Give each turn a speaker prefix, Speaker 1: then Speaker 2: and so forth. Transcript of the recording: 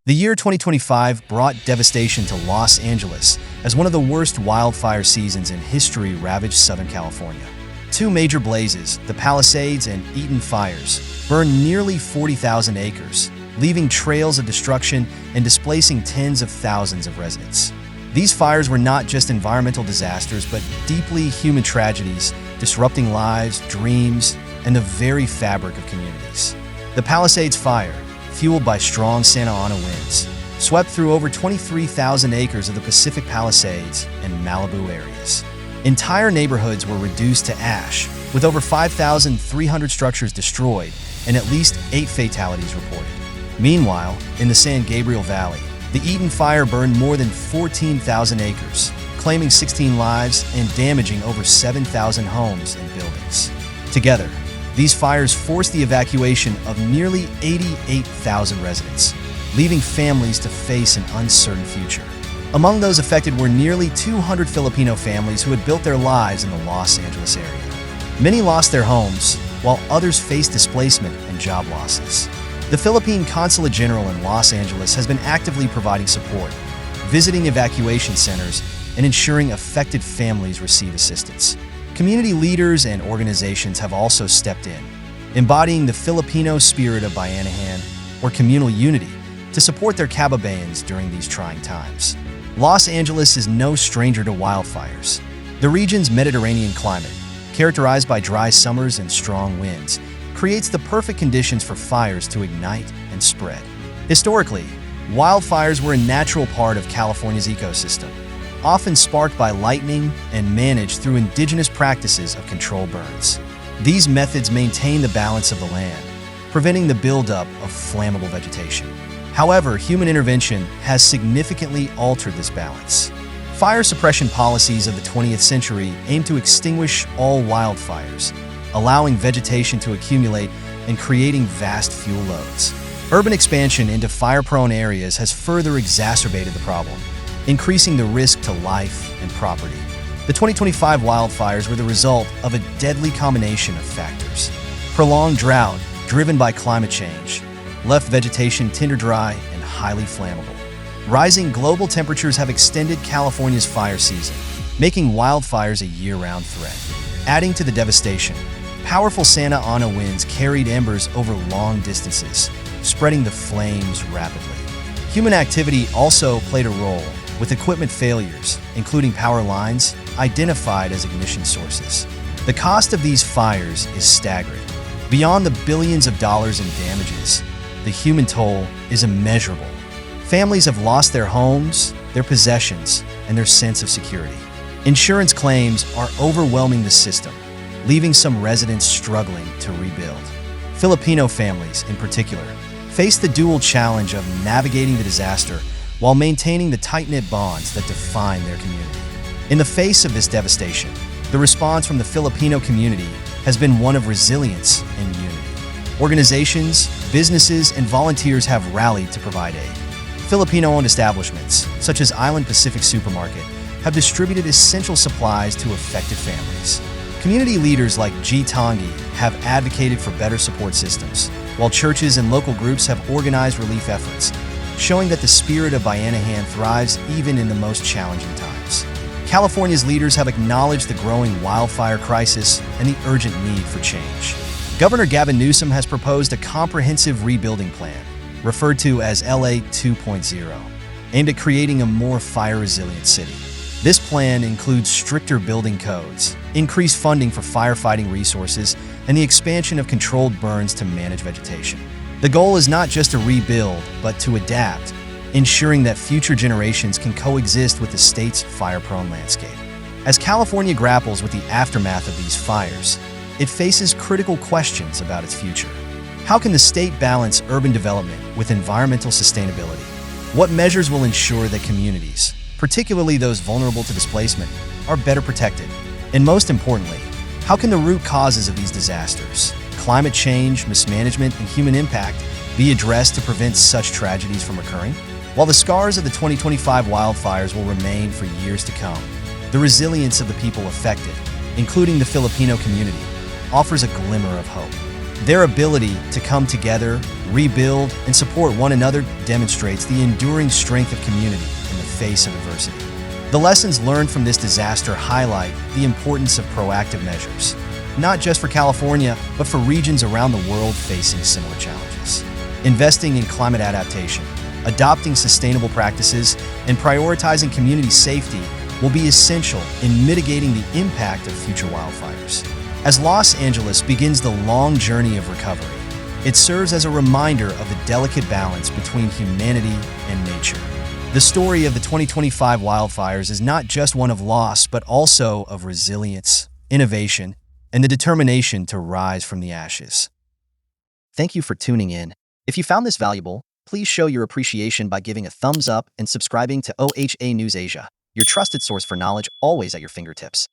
Speaker 1: The year 2025 brought devastation to Los Angeles as one of the worst wildfire seasons in history ravaged Southern California. Two major blazes, the Palisades and Eaton fires, burned nearly 40,000 acres, leaving trails of destruction and displacing tens of thousands of residents. These fires were not just environmental disasters, but deeply human tragedies, disrupting lives, dreams, and the very fabric of communities. The Palisades fire, fueled by strong Santa Ana winds, swept through over 23,000 acres of the Pacific Palisades and Malibu areas. Entire neighborhoods were reduced to ash, with over 5,300 structures destroyed and at least 8 fatalities reported. Meanwhile, in the San Gabriel Valley, the Eaton fire burned more than 14,000 acres, claiming 16 lives and damaging over 7,000 homes and buildings. Together, these fires forced the evacuation of nearly 88,000 residents, leaving families to face an uncertain future. Among those affected were nearly 200 Filipino families who had built their lives in the Los Angeles area. Many lost their homes, while others faced displacement and job losses. The Philippine Consulate General in Los Angeles has been actively providing support, visiting evacuation centers, and ensuring affected families receive assistance. Community leaders and organizations have also stepped in, embodying the Filipino spirit of bayanihan, or communal unity, to support their kababayans during these trying times. Los Angeles is no stranger to wildfires. The region's Mediterranean climate, characterized by dry summers and strong winds, creates the perfect conditions for fires to ignite and spread. Historically, wildfires were a natural part of California's ecosystem, often sparked by lightning and managed through indigenous practices of controlled burns. These methods maintain the balance of the land, preventing the buildup of flammable vegetation. However, human intervention has significantly altered this balance. Fire suppression policies of the 20th century aim to extinguish all wildfires, allowing vegetation to accumulate and creating vast fuel loads. Urban expansion into fire-prone areas has further exacerbated the problem, increasing the risk to life and property. The 2025 wildfires were the result of a deadly combination of factors. Prolonged drought, driven by climate change, left vegetation tinder-dry and highly flammable. Rising global temperatures have extended California's fire season, making wildfires a year-round threat. Adding to the devastation, powerful Santa Ana winds carried embers over long distances, spreading the flames rapidly. Human activity also played a role, with equipment failures, including power lines, identified as ignition sources. The cost of these fires is staggering. Beyond the billions of dollars in damages, the human toll is immeasurable. Families have lost their homes, their possessions, and their sense of security. Insurance claims are overwhelming the system, leaving some residents struggling to rebuild. Filipino families, in particular, face the dual challenge of navigating the disaster while maintaining the tight-knit bonds that define their community. In the face of this devastation, the response from the Filipino community has been one of resilience and unity. Organizations, businesses, and volunteers have rallied to provide aid. Filipino-owned establishments, such as Island Pacific Supermarket, have distributed essential supplies to affected families. Community leaders like G. Tongi have advocated for better support systems, while churches and local groups have organized relief efforts, showing that the spirit of bayanihan thrives even in the most challenging times. California's leaders have acknowledged the growing wildfire crisis and the urgent need for change. Governor Newsom has proposed a comprehensive rebuilding plan, referred to as LA 2.0, aimed at creating a more fire-resilient city. This plan includes stricter building codes, increased funding for firefighting resources, and the expansion of controlled burns to manage vegetation. The goal is not just to rebuild, but to adapt, ensuring that future generations can coexist with the state's fire-prone landscape. As California grapples with the aftermath of these fires, it faces critical questions about its future. How can the state balance urban development with environmental sustainability? What measures will ensure that communities, particularly those vulnerable to displacement, are better protected? And most importantly, how can the root causes of these disasters, climate change, mismanagement, and human impact, be addressed to prevent such tragedies from occurring? While the scars of the 2025 wildfires will remain for years to come, the resilience of the people affected, including the Filipino community, offers a glimmer of hope. Their ability to come together, rebuild, and support one another demonstrates the enduring strength of community in the face of adversity. The lessons learned from this disaster highlight the importance of proactive measures, not just for California, but for regions around the world facing similar challenges. Investing in climate adaptation, adopting sustainable practices, and prioritizing community safety will be essential in mitigating the impact of future wildfires. As Los Angeles begins the long journey of recovery, it serves as a reminder of the delicate balance between humanity and nature. The story of the 2025 wildfires is not just one of loss, but also of resilience, innovation, and the determination to rise from the ashes. Thank you for tuning in. If you found this valuable, please show your appreciation by giving a thumbs up and subscribing to OHA News Asia, your trusted source for knowledge always at your fingertips.